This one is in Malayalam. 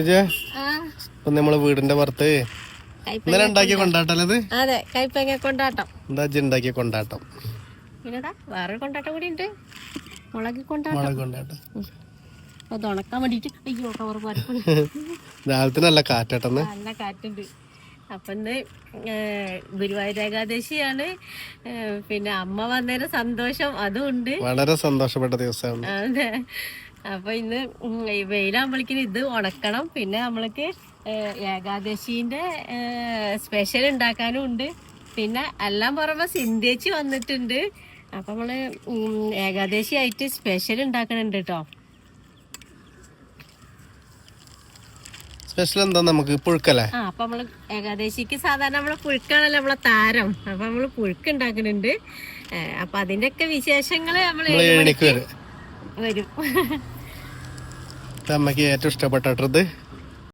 ഇപ്പൊ നമ്മള് വീടിന്റെ പുറത്ത് ഇന്നലെ ഉണ്ടാക്കിയ കൊണ്ടാട്ടല്ലത്. അതെ, കൈപ്പങ്ങ കൊണ്ടാട്ടം. എന്താ ഉണ്ടാക്കിയ കൊണ്ടാട്ടം? പിന്നെടാ വേറൊരു കൊണ്ടാട്ടം കൂടി ഉണ്ട്, മുളക് കൊണ്ടാട്ടം. അത് ഉണക്കാൻ വേണ്ടിട്ട് അയ്യോ കവർ പാടിപ്പോയി. രാവിലത്തെ നല്ല കാറ്റാട്ടെന്ന്, നല്ല കാറ്റുണ്ട്. അപ്പൊ ഇന്ന് ഗുരുവായൂർ ഏകാദശിയാണ്. പിന്നെ അമ്മ വന്നേരം സന്തോഷം അതും ഉണ്ട്, വളരെ സന്തോഷപ്പെട്ട ദിവസമാണ്. അതെ. അപ്പൊ ഇന്ന് വെയിലാകുമ്പോഴേക്കും ഇത് ഉണക്കണം. പിന്നെ നമ്മൾക്ക് ഏകാദശീന്റെ സ്പെഷ്യൽ ഉണ്ടാക്കാനും ഉണ്ട്. പിന്നെ എല്ലാം പറയുമ്പോ സിന്ധ്യേച്ചി വന്നിട്ടുണ്ട്. അപ്പൊ നമ്മള് ഏകാദശി ആയിട്ട് സ്പെഷ്യൽ ഉണ്ടാക്കണുണ്ട് കേട്ടോ. സ്പെഷ്യൽ എന്താ? നമുക്ക് പുഴുക്കല്ലേ. അപ്പൊ നമ്മള് ഏകാദശിക്ക് സാധാരണ നമ്മളെ പുഴുക്കാണല്ലോ നമ്മളെ താരം. അപ്പൊ നമ്മള് പുഴുക്ക് ഉണ്ടാക്കുന്നുണ്ട്. അപ്പൊ അതിന്റെ ഒക്കെ വിശേഷങ്ങള് നമ്മള് വരും. അമ്മക്ക് ഏറ്റവും ഇഷ്ടപ്പെട്ടത്